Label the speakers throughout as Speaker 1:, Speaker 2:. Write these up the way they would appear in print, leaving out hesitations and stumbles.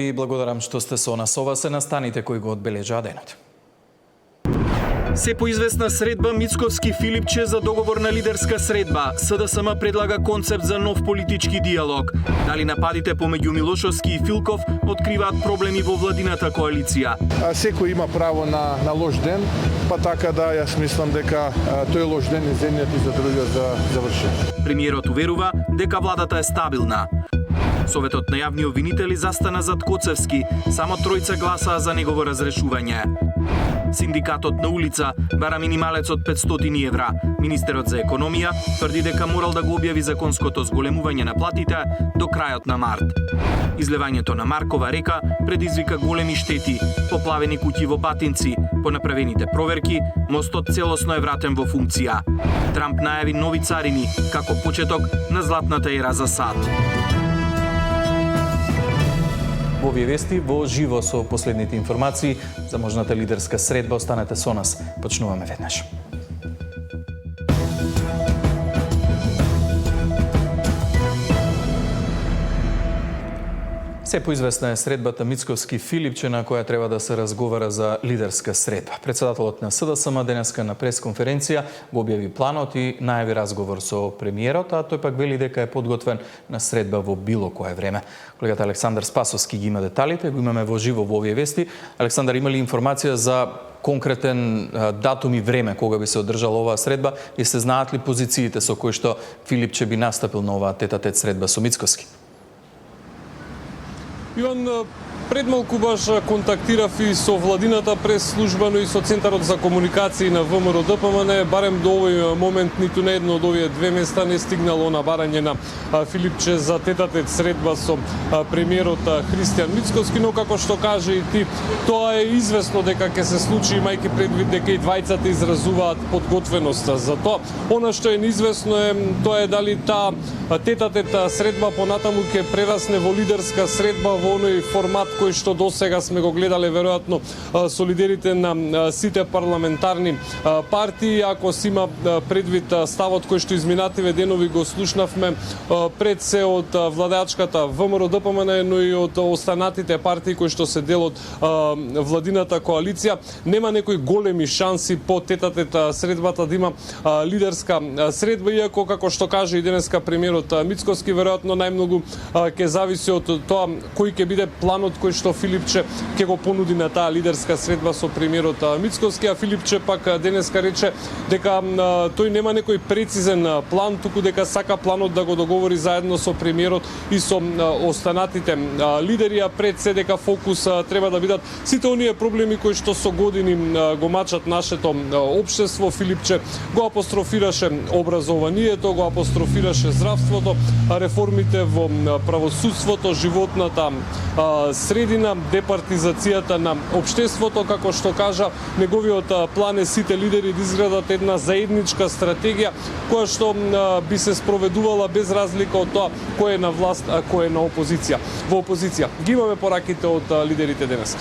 Speaker 1: И благодарам што сте со нас. Ова се настаните кои го одбележаа денот.
Speaker 2: Се поизвестна средба Мицковски Филипче за договор на лидерска средба. СДСМ предлага концепт за нов политички диалог. Дали нападите помеѓу Милошовски и Филков откриваат проблеми во владината коалиција?
Speaker 3: Секој има право на лош ден, па така да јас мислам дека тој лош ден е земјата и за другиот за завршен.
Speaker 2: Премиерот уверува дека владата е стабилна. Советот на јавни обвинители застана зад Коцевски, само тројца гласаа за негово разрешување. Синдикатот на улица бара минималец од 500 евра. Министерот за економија тврди дека морал да го објави законското зголемување на платите до крајот на март. Излевањето на Маркова река предизвика големи штети, поплавени куќи во Батинци. По направените проверки, мостот целосно е вратен во функција. Трамп најави нови царини како почеток на златната ера за САД.
Speaker 1: Во овие вести во живо со последните информации за можната лидерска средба. Останете со нас. Почнуваме веднаш. Се поизвестна е средбата Мицковски Филипче на која треба да се разговара за лидерска средба. Председателот на СДСМ денеска на пресконференција го објави планот и најави разговор со премиерот, а тој пак вели дека е подготвен на средба во било кое време. Колегата Александар Спасовски ги има деталите, го имаме во живо во овие вести. Александар, има ли информација за конкретен датум и време кога би се одржала оваа средба и се знаат ли позициите со кои што Филипче би настапил на оваа тет-а-тет средба со Мицковски?
Speaker 4: Иван, пред малку баш контактирав и со владината прес-служба, но и со Центарот за комуникации на ВМРО ДПМН. Барем до овој момент ниту на едно од овие две места не стигнало на барање на Филипче за тет-а-тет средба со премиерот Христијан Мицковски, но како што каже и ти, тоа е известно дека ќе се случи, имајќи предвид дека и двајцата изразуваат подготвеност за тоа. Она што е неизвестно е тоа е дали таа тет-а-тет средба понатаму ќе прерасне во лидерска средба во оној формат кој што досега сме го гледале веројатно со лидерите на сите парламентарни партии. Ако си има предвид ставот кој што изминативе денови го слушнавме пред се од владеачката ВМРО ДПМН, но и од останатите партии кои што се дел од владината коалиција, нема некои големи шанси по тет-а-тет средбата да има лидерска средба, иако како што каже и денеска премиерот Мицковски, веројатно најмногу ќе зависи од тоа кој ќе биде планот кој што Филипче ќе го понуди на таа лидерска средба со премиерот Мицковски, а Филипче пак денеска рече дека тој нема некој прецизен план, туку дека сака планот да го договори заедно со премиерот и со останатите лидери, а пред се дека фокус треба да бидат сите оние проблеми кои што со години го мачат нашето општество. Филипче го апострофираше образованието, го апострофираше здравството, реформите во правосудството, животната средина, департизацијата на општеството, како што кажа, неговиот план е сите лидери да изградат една заедничка стратегија која што би се спроведувала без разлика од тоа кој е на власт, а кој е на опозиција. Во опозиција ги имаме пораките од лидерите денес.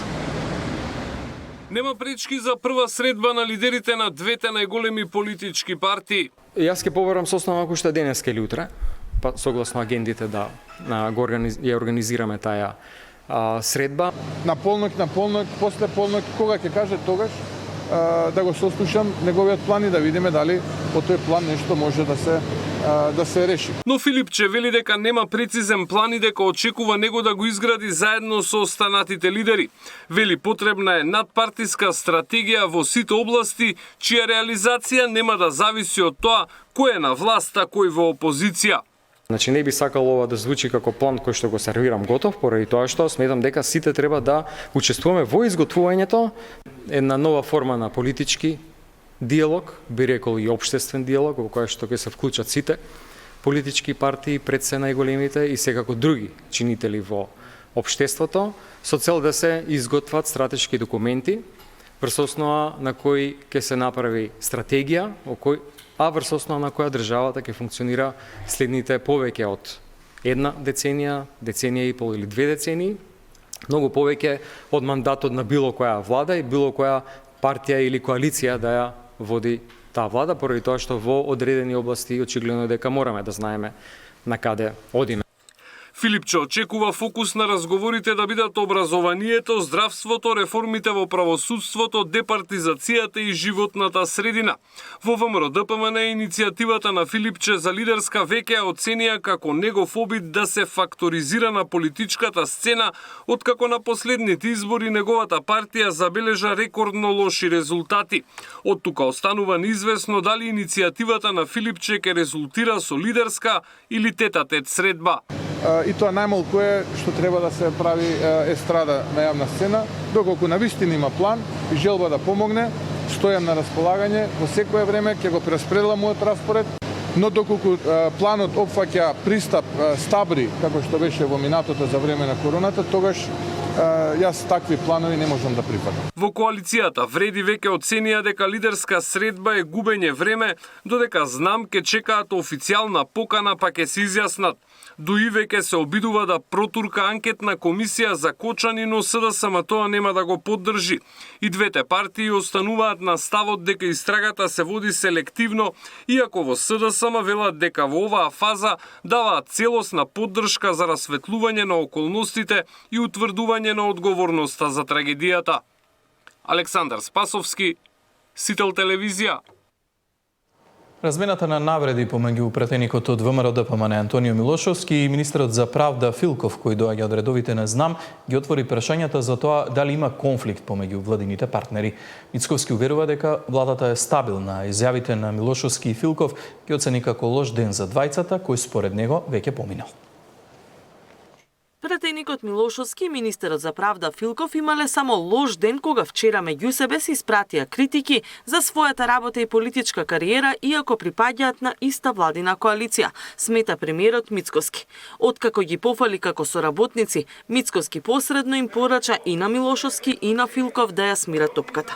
Speaker 4: Нема пречки за прва средба на лидерите на двете најголеми политички партии.
Speaker 5: Јас ќе побарам со основа ако што денеска или утре, па согласно агендите да ја организираме таа средба.
Speaker 3: На полнок, после полнок, кога ќе каже тогаш, да го сослушам неговиот план и да видиме дали по тој план нешто може да се реши.
Speaker 4: Но Филипче вели дека нема прецизен план и дека очекува него да го изгради заедно со останатите лидери. Вели потребна е надпартиска стратегија во сите области, чија реализација нема да зависи од тоа кој е на власт, а кој во опозиција.
Speaker 5: Значи не би сакал ова да звучи како план кој што го сервирам готов, поради тоа што сметам дека сите треба да учествуваме во изготвувањето една нова форма на политички диалог, би рекол и општествен диалог, во кој што ќе се вклучат сите политички партии, пред се најголемите и секако други чинители во општеството, со цел да се изготват стратешки документи врз основа на кои ќе се направи стратегија, а врз основа на која државата ќе функционира следните повеќе од една деценија, деценија и пол или две децении, многу повеќе од мандатот на било која влада и било која партија или коалиција да ја води таа влада, поради тоа што во одредени области очигледно дека мораме да знаеме на каде одиме.
Speaker 4: Филипче очекува фокус на разговорите да бидат образованието, здравството, реформите во правосудството, департизацијата и животната средина. Во ВМРО ДПМН иницијативата на Филипче за лидерска веќе ја оценија како негов обид да се факторизира на политичката сцена, откако на последните избори неговата партија забележа рекордно лоши резултати. Од тука останува неизвестно дали иницијативата на Филипче ќе резултира со лидерска или тет-а-тет средба.
Speaker 3: И тоа најмалку е што треба да се прави естрада на јавна сцена, доколку навистина има план и желба да помогне, стојам на располагање, во секое време ќе го прераспределам мојот распоред, но доколку планот опфаќа пристап стабри, како што беше во минатото за време на короната, тогаш јас такви планови не можам да прифатам.
Speaker 4: Во коалицијата вреди веќе оценија дека лидерска средба е губење време, додека знам ке чекаат официјална покана па ќе се изјаснат. ДУИ веќе се обидува да протурка анкетна комисија за Кочани, но СДСМ тоа нема да го поддржи. И двете партии остануваат на ставот дека истрагата се води селективно, иако во СДСМ велат дека во оваа фаза даваат целосна поддршка за расветлување на околностите и утврдување на одговорноста за трагедијата. Александар Спасовски, Сител телевизија.
Speaker 1: Размената на навреди помеѓу пратеникот од ВМРО ДПМН Антонио Милошовски и министерот за правда Филков, кој доаѓа од редовите на ЗНАМ, ги отвори прашањата за тоа дали има конфликт помеѓу владините партнери. Мицковски уверува дека владата е стабилна, а изјавите на Милошовски и Филков ги оцени како лош ден за двајцата, кој според него веќе поминал.
Speaker 6: Пратеникот Милошовски и министерот за правда Филков имале само лош ден кога вчера меѓу себе се испратија критики за својата работа и политичка кариера, иако припаѓаат на иста владина коалиција, смета премиерот Мицковски. Откако ги пофали како соработници, Мицковски посредно им порача и на Милошовски и на Филков да ја смират топката.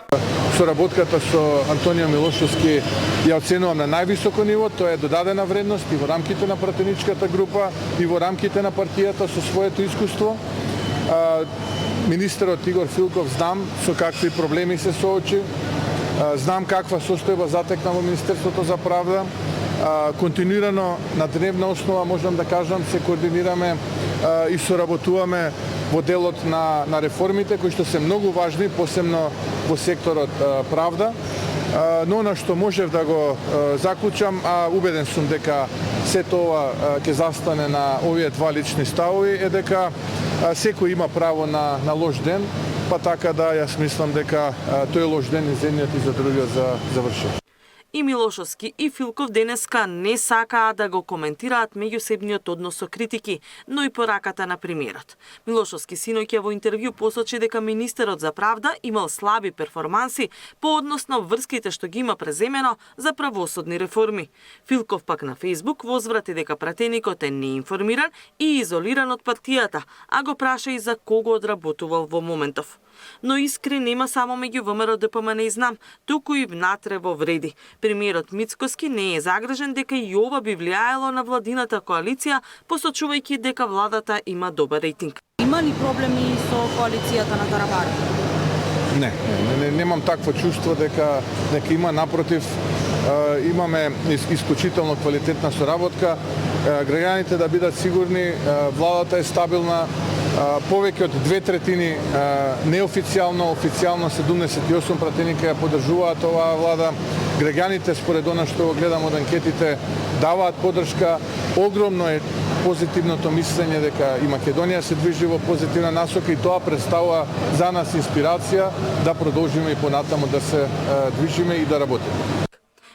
Speaker 3: Соработката со Антонио Милошовски ја оценувам на највисоко ниво, тоа е додадена вредност и во рамките на пратеничката група и во рамките на партијата со своето искуство. Министерот Игор Филков знам со какви проблеми се соочи, знам каква состојба затекна во Министерството за правда. Континуирано на дневна основа можам да кажам се координираме и соработуваме во делот на реформите кои што се многу важни, посебно во секторот правда. Но на што можев да го заклучам, а убеден сум дека се тоа ќе застане на овие два лични ставови, е дека секој има право на лош ден, па така да јас мислам дека тој лош ден и за едниот и за другиот заврши.
Speaker 6: И Милошовски и Филков денеска не сакаат да го коментираат меѓусебниот однос со критики, но и пораката на премиерот. Милошовски синоќа во интервју посочи дека министерот за правда имал слаби перформанси по однос на врските што ги има преземено за правосудни реформи. Филков пак на Фејсбук возврати дека пратеникот е неинформиран и изолиран од партијата, а го праша и за кого одработувал во моментов. Но искрен нема само меѓу ВМРО ДПМН и ЗНАМ, туку и внатре во вреди. Премиерот Мицковски не е загрижен дека и ова би влијаело на владината коалиција, посочувајќи дека владата има добар рейтинг.
Speaker 7: Има ли проблеми со коалицијата на Карабари?
Speaker 3: Немам такво чувство дека има, напротив, имаме исклучително квалитетна соработка. Граѓаните да бидат сигурни, владата е стабилна, повеќе од 2/3 неофицијално, официјално 78 пратеника ја поддржуваат оваа влада. Граѓаните, според она што го гледам од анкетите, даваат поддршка. Огромно е позитивното мислење дека и Македонија се движи во позитивна насока и тоа представува за нас инспирација да продолжиме и понатаму да се движиме и да работиме.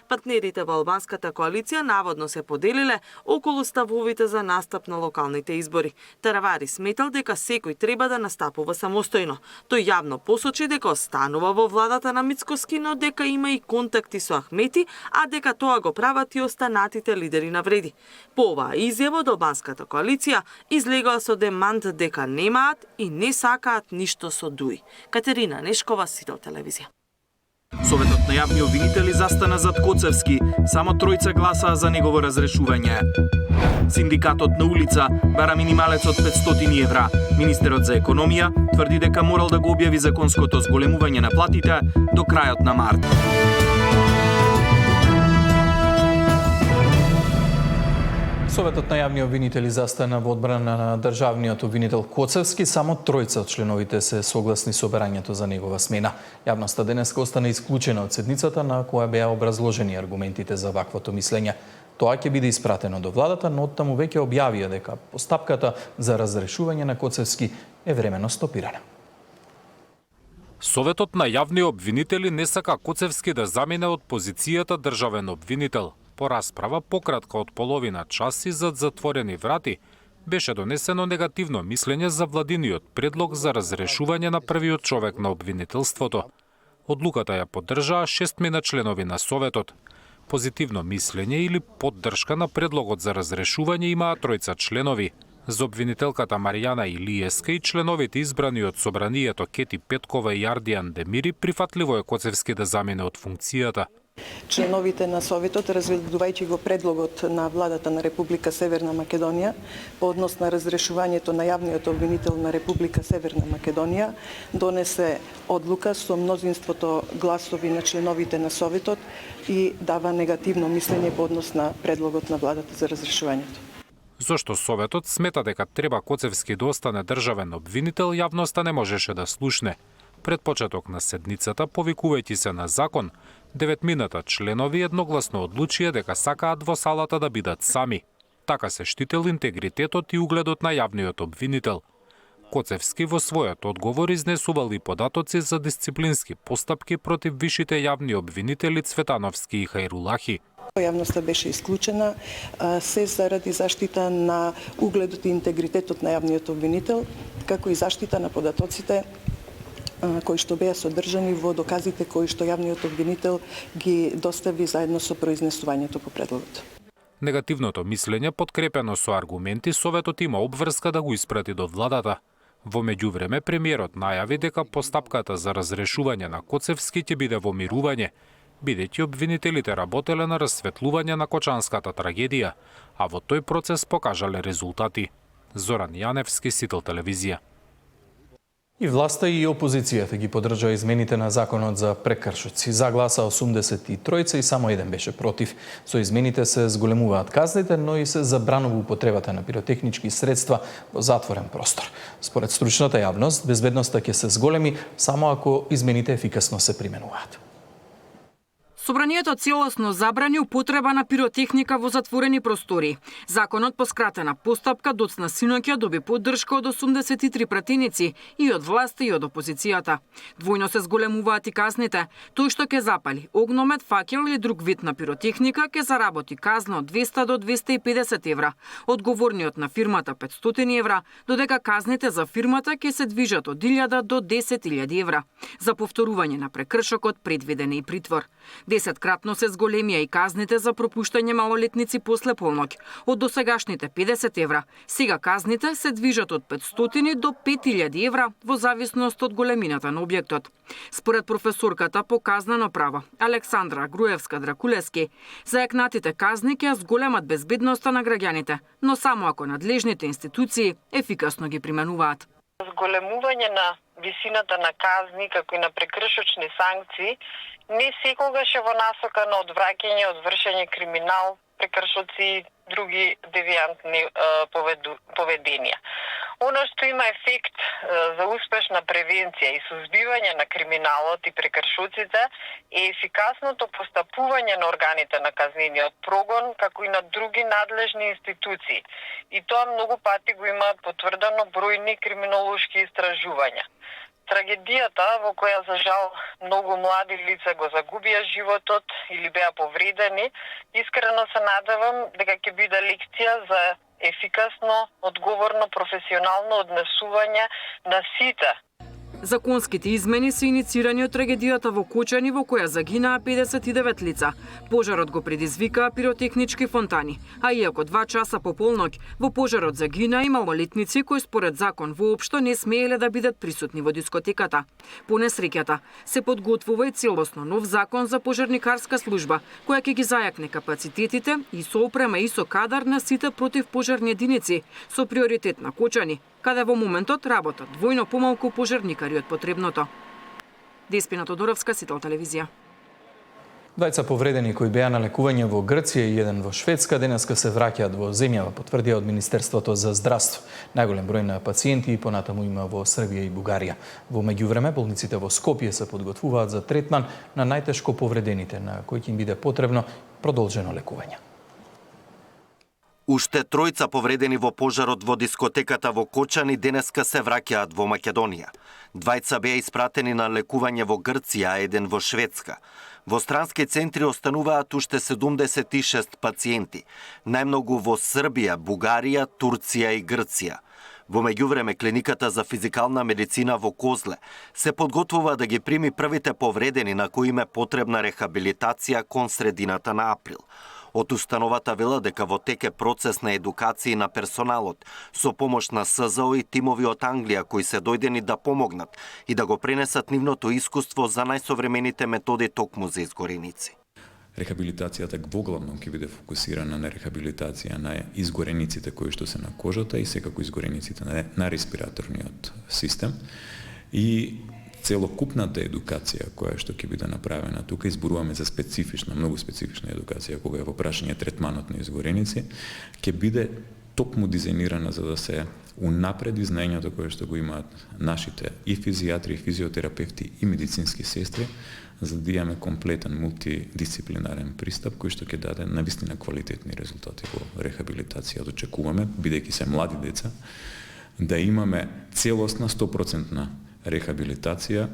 Speaker 6: Партнерите во албанската коалиција наводно се поделиле околу ставовите за настап на локалните избори. Таравари сметал дека секој треба да настапува самостојно. Тој јавно посочи дека останува во владата на Мицковски, но дека има и контакти со Ахмети, а дека тоа го прават и останатите лидери на вреди. По оваа изјава од албанската коалиција излегоа со демант дека немаат и не сакаат ништо со ДУИ. Катерина Нешкова, Сител телевизија.
Speaker 2: Советот на јавни обвинители застана зад Коцевски, само тројца гласаа за негово разрешување. Синдикатот на улица бара минималец од 500 евра. Министерот за економија тврди дека морал да го објави законското зголемување на платите до крајот на март.
Speaker 1: Советот на јавни обвинители застана во одбрана на државниот обвинител Коцевски. Само тројца од членовите се согласни со барањето за негова смена. Јавноста денеска остана исклучена од седницата на која беа образложени аргументите за ваквото мислење. Тоа ќе биде испратено до владата, но оттаму веќе објавија дека постапката за разрешување на Коцевски е временно стопирана.
Speaker 8: Советот на јавни обвинители не сака Коцевски да замине од позицијата државен обвинител. По расправа пократка од половина час и зад затворени врати беше донесено негативно мислење за владиниот предлог за разрешување на првиот човек на обвинителството. Одлуката ја поддржаа 6 членови на Советот. Позитивно мислење или поддршка на предлогот за разрешување имаа тројца членови. За обвинителката Маријана Илиеска и членовите избрани од собранието Кети Петкова и Ардијан Демири прифатливо е Коцевски да замине од функцијата.
Speaker 9: Членовите на Советот, разгледувајќи го предлогот на владата на Република Северна Македонија по однос на разрешувањето на јавниот обвинител на Република Северна Македонија, донесе одлука со мнозинството гласови на членовите на Советот и дава негативно мислење по однос на предлогот на владата за разрешувањето.
Speaker 8: Зошто Советот смета дека треба Коцевски да остане државен обвинител, јавноста не можеше да слушне. Пред почеток на седницата, повикувајќи се на закон, 9 членови едногласно одлучија дека сакаат во салата да бидат сами. Така се штител интегритетот и угледот на јавниот обвинител. Коцевски во својот одговор изнесувал и податоци за дисциплински постапки против вишите јавни обвинители Цветановски и Хајрулахи.
Speaker 9: Јавноста беше исклучена се заради заштита на угледот и интегритетот на јавниот обвинител, како и заштита на податоците кои што беа содржани во доказите кои што јавниот обвинител ги достави заедно со произнесувањето по предлогот.
Speaker 8: Негативното мислење, подкрепено со аргументи, Советот има обврска да го испрати до владата. Во меѓувреме, премиерот најави дека постапката за разрешување на Коцевски ќе биде во мирување, бидејќи обвинителите работеле на расветлување на Кочанската трагедија, а во тој процес покажале резултати. Зоран Јаневски, Сител телевизија.
Speaker 1: И власта и опозицијата ги поддржаа измените на законот за прекршоци. За гласа 83 и само еден беше против. Со измените се зголемуваат казните, но и се забранува употребата на пиротехнички средства во затворен простор. Според стручната јавност, безбедноста ќе се зголеми само ако измените ефикасно се применуваат.
Speaker 10: Собранието целосно забрани употреба на пиротехника во затворени простори. Законот по скратена постапка доцна синоќа доби поддршка од 83 пратеници и од власта и од опозицијата. Двојно се зголемуваат и казните. Тој што ќе запали огномет, факел или друг вид на пиротехника ќе заработи казна од 200 до 250 евра. Одговорниот на фирмата 500 евра, додека казните за фирмата ќе се движат од 1000 до 10.000 евра. За повторување на прекршокот предвиден е и притвор. 10-кратно се зголемија и казните за пропуштање малолетници после полноќ. Од досегашните 50 евра, сега казните се движат од 500 до 5000 евра во зависност од големината на објектот. Според професорката по казнено право Александра Груевска-Дракулески, зајакнатите казни ќе зголемат безбедноста на граѓаните, но само ако надлежните институции ефикасно ги применуваат.
Speaker 11: Зголемување на висината на казни, како и на прекршочни санкции, не секогаш е во насока на одвраќање од вршење криминал, прекршоци и други девијантни поведенија. Оно што има ефект за успешна превенција и сузбивање на криминалот и прекршоците е ефикасното постапување на органите на казнениот прогон, како и на други надлежни институции. И тоа многу пати го имаат потврдено бројни криминолошки истражувања. Трагедијата во која за жал многу млади лица го загубија животот или беа повредени, искрено се надевам дека ќе биде лекција за ефикасно, одговорно, професионално однесување на сите.
Speaker 10: Законските измени се иницирани од трагедијата во Кочани во која загинаа 59 лица. Пожарот го предизвикаа пиротехнички фонтани, а иако 2 часа по полноќ во пожарот загинаа и малолетници кои според закон воопшто не смееле да бидат присутни во дискотеката. По несреќата се подготвува и целосно нов закон за пожарникарска служба, која ќе ги зајакне капацитетите и со опрема и со кадар на сите противпожарни единици, со приоритет на Кочани, каде во моментот работат двојно помалку пожарникари од потребното. Деспина Тодоровска, Сител телевизија.
Speaker 1: Двајца повредени кои беа на лекување во Грција и еден во Шведска денеска се враќаат во земјава, потврдија од Министерството за здравство. Најголем број на пациенти и понатаму има во Србија и Бугарија. Во меѓувреме болниците во Скопје се подготвуваат за третман на најтешко повредените, на кои ќе им биде потребно продолжено лекување.
Speaker 12: Уште тројца повредени во пожарот во дискотеката во Кочани денеска се враќаат во Македонија. Двајца беа испратени на лекување во Грција, а еден во Шведска. Во странски центри остануваат уште 76 пациенти, најмногу во Србија, Бугарија, Турција и Грција. Во меѓувреме, клиниката за физикална медицина во Козле се подготвува да ги прими првите повредени на кои им е потребна рехабилитација кон средината на април. Од установата вела дека во теке процес на едукација на персоналот со помош на СЗО и тимови од Англија кои се дојдени да помогнат и да го пренесат нивното искуство за најсовремените методи токму за изгореници.
Speaker 13: Рехабилитацијата воглавно ќе биде фокусирана на рехабилитација на изгорениците кои што се на кожата и секако изгорениците на респираторниот систем и целокупната едукација која што ќе биде направена тука, изборуваме за специфична, многу специфична едукација кога е во прашање третманот на изгореници, ќе биде токму дизајнирана за да се унапреди знаењето кое што го имаат нашите и физијатри, и физиотерапевти, и медицински сестри, за да имаме комплетен мултидисциплинарен пристап кој што ќе даде навистина квалитетни резултати во рехабилитација. Очекуваме, бидејќи се млади деца, да имаме целосна 100% рехабилитација,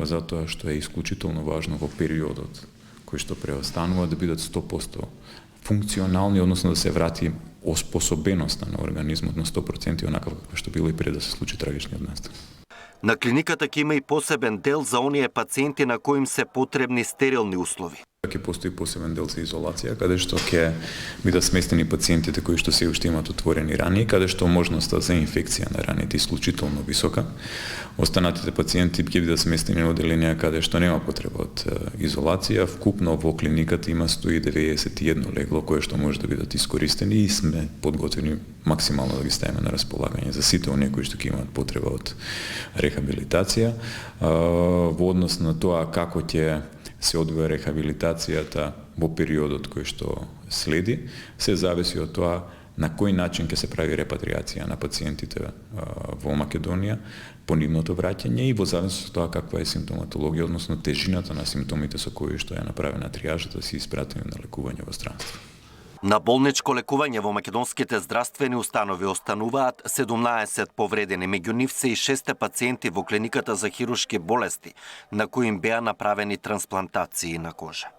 Speaker 13: затоа што е исклучително важно во периодот кој што преостанува да бидат 100% функционални, односно да се врати оспособеноста на организмот на 100% онаква како што било и пред да се случи трагичниот настан.
Speaker 12: На клиниката ќе има и посебен дел за оние пациенти на кои им се потребни стерилни услови.
Speaker 13: Ќе постои посебен дел за изолација, каде што ќе бидат сместени пациентите кои што се уште имаат отворени рани, каде што можноста за инфекција на раните е исклучително висока. Останатите пациенти ќе бидат сместени на оделенија каде што нема потреба од изолација. Вкупно во клиниката има 191 легло кое што може да бидат искористени и сме подготвени максимално да ги ставиме на располагање за сите оние кои што ќе имаат потреба од рехабилитација. Во однос на тоа како ќе се одвива рехабилитацијата во периодот кој што следи, се зависи од тоа на кој начин ќе се прави репатриација на пациентите во Македонија по нивното враќање и во зависност од тоа каква е симптоматологија, односно тежината на симптомите со кои што е направена триажата, се испратени на лекување во странство.
Speaker 12: На болничко лекување во македонските здравствени установи остануваат 17 повредени, меѓу нив се и 6 пациенти во клиниката за хируршки болести, на кои им беа направени трансплантации на кожа.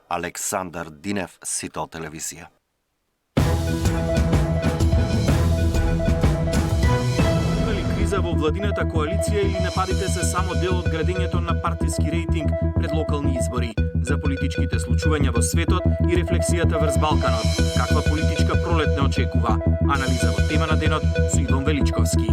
Speaker 12: Александар Динев, Сител телевизија.
Speaker 2: Криза во владината коалиција или нападите се само дел од градењето на партиски рейтинг пред локални избори, за политичките случувања во светот и рефлексијата врз Балканот. Каква политичка пролет не очекува? Анализа во тема на денот со Иван Величковски.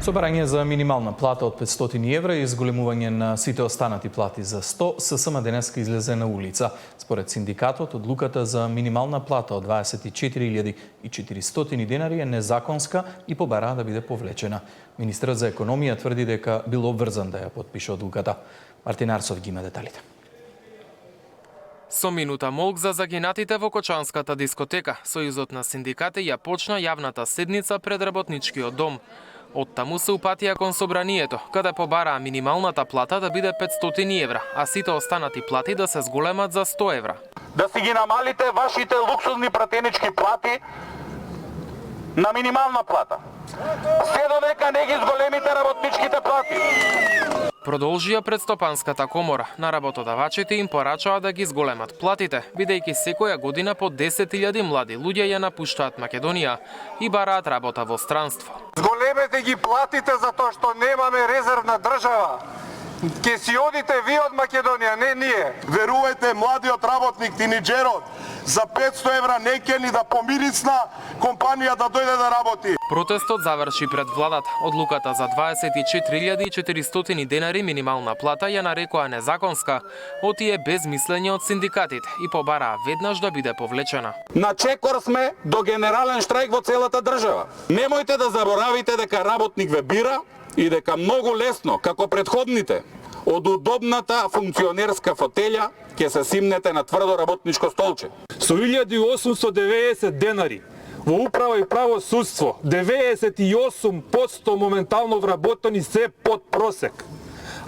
Speaker 1: Собарање за минимална плата од 500 евра и изголемување на сите останати плати за 100, ССМ денеска излезе на улица. Според синдикатот, одлуката за минимална плата од 24.400 денари е незаконска и побара да биде повлечена. Министерот за економија тврди дека бил обврзан да ја подпише одлуката. Мартин Арсов ги има деталите.
Speaker 14: Со минута молк за загинатите во Кочанската дискотека, Сојузот на синдикати ја почна јавната седница пред работничкиот дом. Оттаму се упатија кон собранието, каде побараа минималната плата да биде 500 евра, а сите останати плати да се зголемат за 100 евра.
Speaker 15: Да си ги намалите вашите луксузни пратенички плати на минимална плата. Се додека не ги зголемите работничките плати.
Speaker 14: Продолжија пред Стопанската комора. На работодавачите им порачаа да ги зголемат платите, бидејќи секоја година по 10.000 млади луѓе ја напуштаат Македонија и бараат работа во странство.
Speaker 15: Зголемете ги платите затоа што немаме резервна држава. Ке си одите ви од Македонија, не ние.
Speaker 16: Верувајте, младиот работник, тинеџерот,
Speaker 15: за 500 евра не ќе ни да помирисна компанија да дојде да работи.
Speaker 14: Протестот заврши пред владата. Одлуката за 24.400 денари минимална плата ја нарекоа незаконска, отие без мислење од синдикатите и побараа веднаш да биде повлечена.
Speaker 15: На чекор сме до генерален штрајк во целата држава. Немојте да заборавите дека работник ве бира и дека многу лесно, како предходните, од удобната функционерска фотелја ќе се симнете на тврдо работничко столче.
Speaker 16: Со 1890 денари во управа и правосудство, 98% моментално вработени се под просек.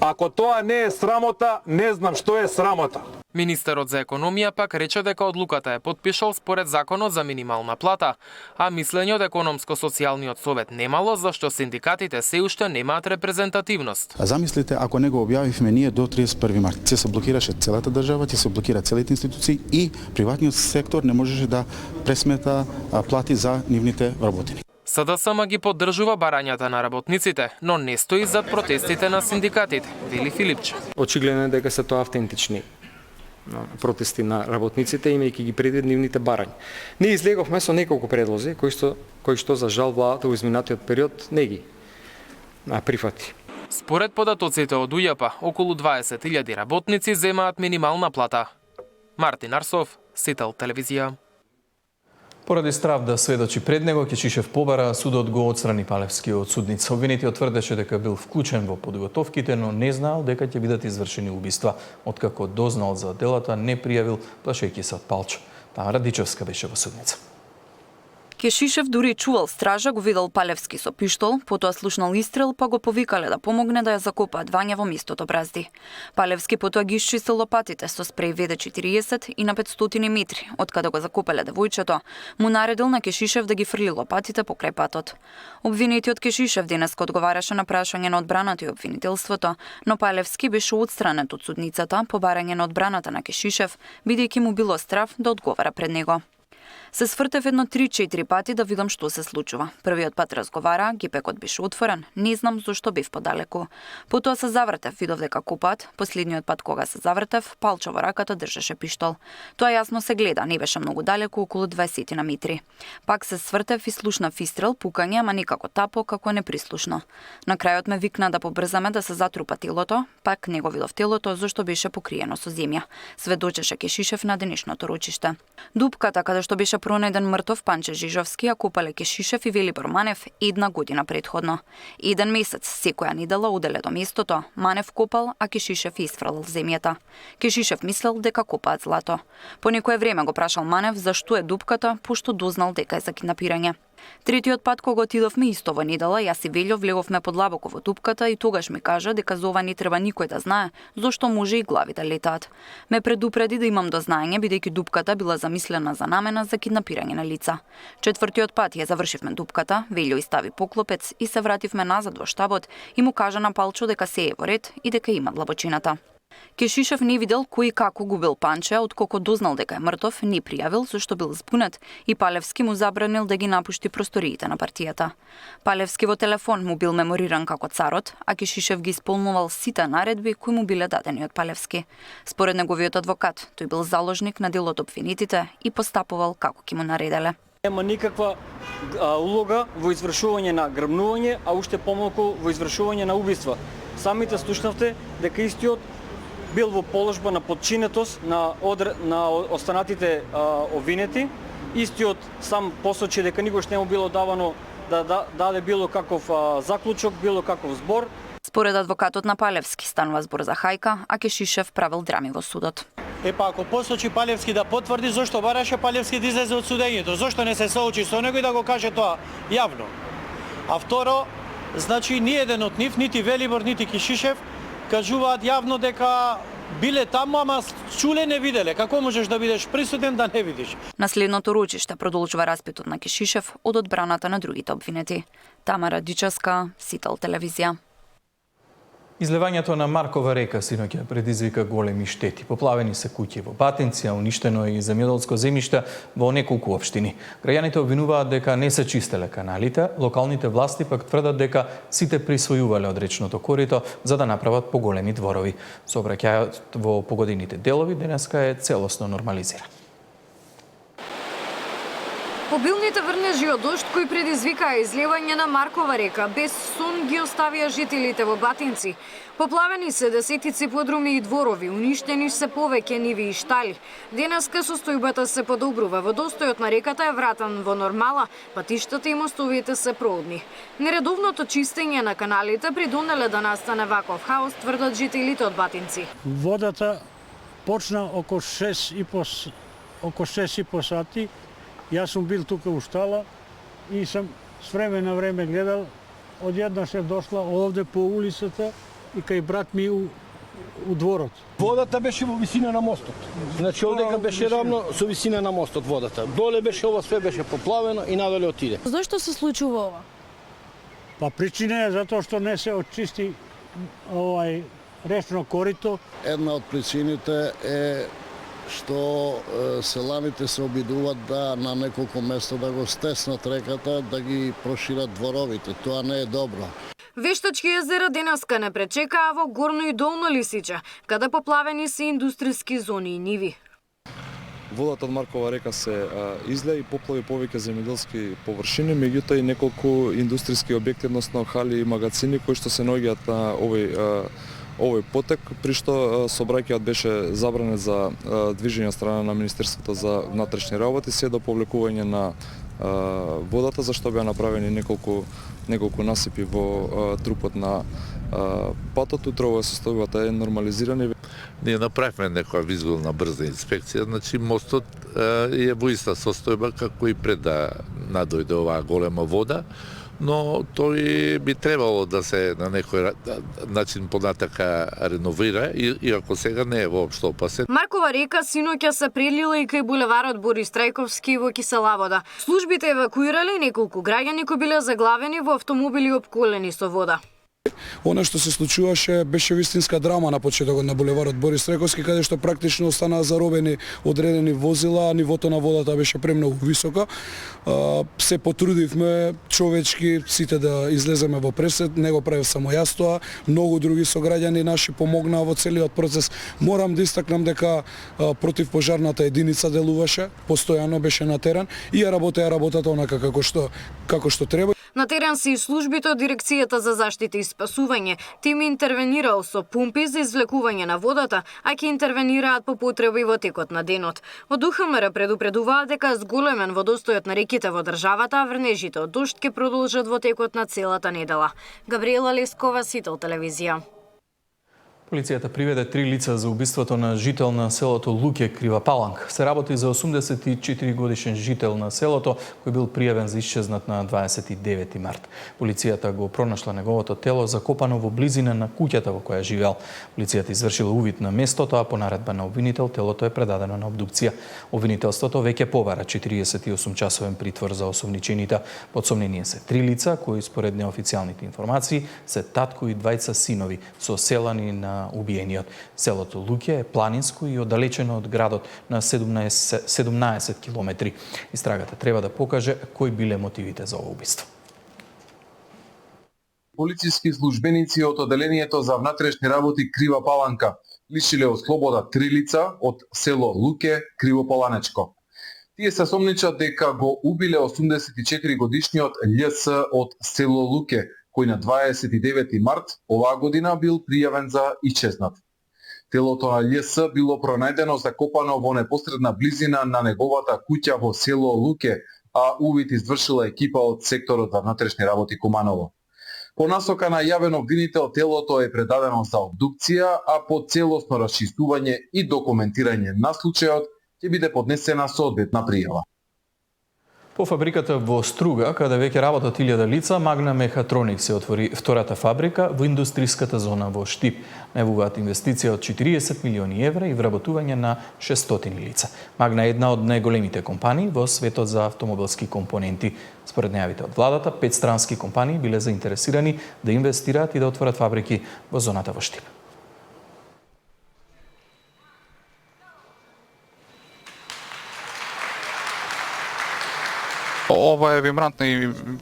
Speaker 16: Ако тоа не е срамота, не знам што е срамота.
Speaker 14: Министерот за економија пак рече дека одлуката е подпишал според законот за минимална плата, а мислење од економско-социјалниот совет немало зашто синдикатите се уште немаат репрезентативност.
Speaker 17: Замислите, ако не го објавивме ние до 31 март, ќе се блокираше целата држава, ќе се блокира целите институции и приватниот сектор не можеше да пресмета плати за нивните вработени.
Speaker 14: СДСМ ги поддржува барањата на работниците, но не стои зад протестите на синдикатите, вели Филипче.
Speaker 5: Очигледно е дека се тоа автентични протести на работниците, имајќи ги предвид нивните барања. Ние излеговме со неколку предлози, кои што за жал владата во изминатиот период не ги прифати.
Speaker 14: Според податоците од УЈП, околу 20.000 работници земаат минимална плата. Мартин Арсов, Сител телевизија.
Speaker 1: Поради страв да сведочи пред него, Кечишев побара, судот го отстрани Палевски од судница. Обвинетиот тврдеше дека бил вклучен во подготовките, но не знаел дека ќе бидат извршени убиства. Откако дознал за делата, не пријавил, плашејќи се од Палчо. Тамара Дичевска беше во судница.
Speaker 7: Кешишев дури чувал стража, го видел Палевски со пиштол, потоа слушнал истрел, па го повикале да помогне да ја закопаат Вања во местото бразди. Палевски потоа ги исчистил лопатите со спреј ВД-40 и на 500 метри, од каде го закопале девојчето, му наредил на Кешишев да ги фрли лопатите покрај патот. Обвинетиот Кешишев денеска одговараше на прашање на одбраната и обвинителството, но Палевски беше отстранет од судницата по барање на одбраната на Кешишев, бидејќи му било страв да одговара пред него. Се свртев едно 3-4 пати да видам што се случува. Првиот пат разговара, гипекот беше отворен, не знам зошто бив подалеку. Потоа се завртев, видов дека купат, последниот пат кога се завртев, Палчо во раката држеше пиштол. Тоа јасно се гледа, не беше многу далеку, околу 20 на метри. Пак се свртев и слушнав истрел, пукање, ама никако тапо, како неприслушно. На крајот ме викна да побрзаме да се затрупа телото, пак не го видов телото зашто беше покриено со земја. Сведочеше Кешишев на денешното рочиште. Дупката каде што беше пронајден мртов Панче Жижовски, ја копале Кешишев и Велибор Манев 1 година предходно. 1 месец секоја недела оделе до местото, Манев копал, а Кешишев исфрлил земјата. Кешишев мислел дека копаат злато. По некое време го прашал Манев зашто е дупката, пошто дознал дека е за киднапирање. Третиот пат кога отидовме исто во недела, јас и Велјо влеговме подлабоко во дупката и тогаш ми кажа дека за ова не треба никој да знае, зашто може и глави да летаат. Ме предупреди да имам дознаење бидејќи дупката била замислена за намена за киднапирање на лица. Четвртиот пат ја завршивме дупката, Велјо изстави поклопец и се вративме назад во штабот и му кажа на Палчо дека се е во ред и дека има длабочината. Кешишев не видел кој и како губил Панче, отколку дознал дека е мртов, не пријавил зашто бил збунет и Палевски му забранил да ги напушти просториите на партијата. Палевски во телефон му бил мемориран како царот, а Кешишев ги исполнувал сите наредби кои му биле дадени од Палевски. Според неговиот адвокат, тој бил заложник на дел од обвинетите и постапувал како ќе му наределе.
Speaker 18: Нема никаква улога во извршување на грабнување, а уште помалку во извршување на убиства. Самите слушнавте дека истиот бил во положба на подчинетост на останатите обвинети. Истиот сам посочи дека никош не му било давано да даде било каков заклучок, било каков збор.
Speaker 7: Според адвокатот на Палевски станува збор за хајка, а Кешишев правил драми во судот.
Speaker 19: Епа ако посочи Палевски да потврди, зошто бараше Палевски да излезе од судењето? Зошто не се соочи со него и да го каже тоа јавно? А второ, значи ни еден од нив, нити Велибор, нити Кешишев, кажуваат јавно дека биле таму, ама чуле не виделе. Како можеш да бидеш присутен да не видиш?
Speaker 7: На следното рочиште продолжува распитот на Кешишев од одбраната на другите обвинети. Тамара Дичевска, Сител телевизија.
Speaker 1: Излевањето на Маркова река синоќа предизвика големи штети. Поплавени се куќи во Батинци, а уништено и земјоделско земјиште во неколку општини. Граѓаните обвинуваат дека не се чистеле каналите, локалните власти пак тврдат дека сите присвојувале од речното корито за да направат поголеми дворови. Сообраќајот во погодените делови денеска е целосно нормализиран.
Speaker 20: Обилните врнежи од дожд кои предизвикаа изливање на Маркова река без сон ги оставија жителите во Батинци. Поплавени се десетици подруми и дворови, уништени се повеќе ниви и штали. Денеска состојбата се подобрува, водостојот на реката е вратан во нормала, патиштата и мостовите се проодни. Нередовното чистење на каналите придонеле да настане ваков хаос, тврдат жителите од Батинци.
Speaker 21: Водата почна околу 6,5 сати. Јас сум бил тука у штала и сам с време на време гледал, одеднаш е дошла овде по улицата и кај брат ми у дворот.
Speaker 22: Водата беше во висина на мостот. Значи овдека беше равно со висина на мостот водата. Доле беше ова све беше поплавено и надоле отиде.
Speaker 20: Зошто се случува ова?
Speaker 21: Па причина е затоа што не се очисти речно корито.
Speaker 23: Една од причините е што селаните се обидуваат да на неколку места да го стеснат реката, да ги прошират дворовите. Тоа не е добро.
Speaker 20: Вештачки езера денеска не пречекаа во Горно и Долно Лисиче, каде поплавени се индустријски зони и ниви.
Speaker 24: Водата од Маркова река се излеа и поплави повеќе земјоделски површини, меѓутоа и неколку индустријски објекти, односно хали и магацини кои што се наоѓаат на овој потек, при што сообраќајот беше забранет за движење од страна на Министерството за внатрешни работи, се до повлекување на водата, зашто беа направени неколку насипи во трупот на патот. Утрово состојбата е нормализирана.
Speaker 25: Ние направивме некоја визуелна брза инспекција, значи мостот е во иста состојба како и пред да надојде оваа голема вода, но тој би требало да се на некој начин понатака реновира, иако сега не е воопшто опасен.
Speaker 20: Маркова река синоќа се прелила и кај булеварот Борис Трајковски во Киселавода. Службите евакуирале неколку граѓани кои биле заглавени во автомобили опколени со вода.
Speaker 26: Она што се случуваше беше вистинска драма на почетокот на булеварот Борис Трајковски, каде што практично останаа заробени одредени возила, а нивото на водата беше премногу високо. Се потрудивме човечки сите да излеземе во пресет, не го правев само јас тоа, многу други сограѓани наши помогнаа во целиот процес. Морам да истакнам дека противпожарната единица делуваше, постојано беше на терен и ја работеа работата онака како што треба.
Speaker 20: На терен се и службите од Дирекцијата за заштита и спасување. Тим интервенирал со пумпи за извлекување на водата, а ќе интервенираат по потреба и во текот на денот. Од УХМР предупредуваат дека зголемен водостојот на реките во државата, а врнежите од дожд ќе продолжат во текот на целата недела. Габриела Лескова, Сител телевизија.
Speaker 1: Полицијата приведе 3 лица за убиството на жител на селото Луќе, Крива Паланка. Се работи за 84 годишен жител на селото, кој бил пријавен за исчезнат на 29 март. Полицијата го пронашла неговото тело закопано во близина на куќата во која живеел. Полицијата извршила увид на местото, а по наредба на обвинител телото е предадено на обдукција. Обвинителството веќе побара 48-часовен притвор за осомничените. Подсомнени се 3 лица кои според неофицијалните информации се татко и двајца синови со селани на убиениот. Селото Луќе е планинско и оддалечено од градот на 17 километри. Истрагата треба да покаже кои биле мотивите за ова убиство.
Speaker 27: Полициски службеници од одделението за внатрешни работи Крива Паланка лишиле од слобода 3 лица од село Луќе, Кривопаланечко. Тие се сомничат дека го убиле 84 годишниот љс од село Луќе, кој на 29 март оваа година бил пријавен за исчезнат. Телото на љс било пронајдено закопано во непосредна близина на неговата куќа во село Луќе, а увид извршила екипа од секторот за внатрешни работи Куманово. По насока на јавен обвинител телото е предадено за обдукција, а по целосно расчистување и документирање на случајот ќе биде поднесена соодветна пријава.
Speaker 1: По фабриката во Струга, каде веќе работат 1000 лица, Магна Мехатроник се отвори втората фабрика во индустријската зона во Штип. Најавуваат инвестиција од 40 милиони евра и вработување на 600 лица. Магна е една од најголемите компании во светот за автомобилски компоненти. Според најавите од владата, 5 странски компании биле заинтересирани да инвестираат и да отворат фабрики во зоната во Штип.
Speaker 3: Ова е вибрантна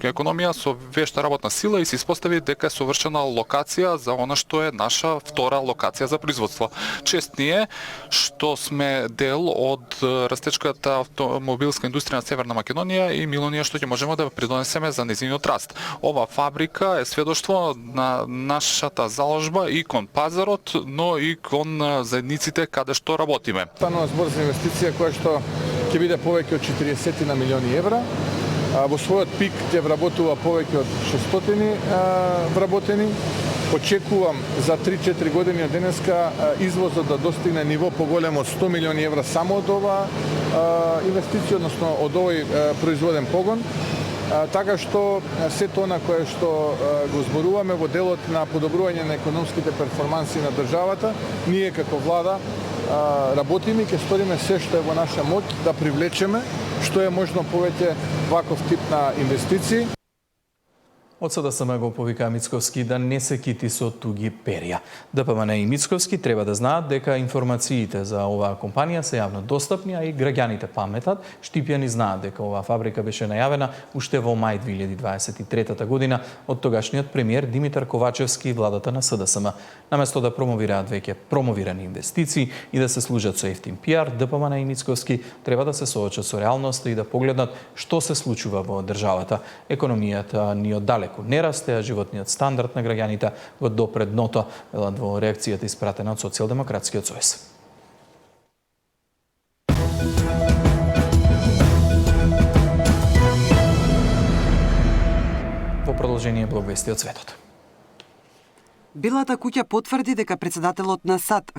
Speaker 3: економија со вешта работна сила и се испостави дека е совршена локација за она што е наша втора локација за производство. Чест ни е што сме дел од растечката автомобилска индустрија на Северна Македонија и мило ни е што ќе можеме да придонесеме за нејзиниот раст. Ова фабрика е сведоштво на нашата заложба и кон пазарот, но и кон заедниците каде што работиме.
Speaker 4: Станува збор за инвестиција која што ќе биде повеќе од 40 на милиони евра. Во својот пик ќе вработува повеќе од 600 вработени. Очекувам за 3-4 години од денеска извозот да достигне ниво поголемо од 100 милиони евра само од оваа инвестиција, односно од овој производен погон. Така што сето она кое што го зборуваме во делот на подобрување на економските перформанси на државата, ние како влада работиме и ќе сториме се што е во наша моќ да привлечеме што е можно повеќе ваков тип на инвестиции.
Speaker 1: Од СДСМ го повика Мицковски да не се кити со туги перја. ДПМН и Мицковски треба да знаат дека информациите за оваа компанија се јавно достапни, а и граѓаните паметат. Штипјани знаат дека оваа фабрика беше најавена уште во мај 2023 година од тогашниот премиер Димитар Ковачевски и владата на СДСМ. Наместо да промовираат веќе промовирани инвестиции и да се служат со ефтин пиар, ДПМН и Мицковски треба да се соочат со реалноста и да погледнат што се случува во државата. Економијата ни оддалеку не расте, а животниот стандард на граѓаните го допре дното, велат во реакцијата испратена од Социјалдемократскиот сојуз. Во продолжение блог вести од светот.
Speaker 6: Белата куќа потврди дека претседателот на САД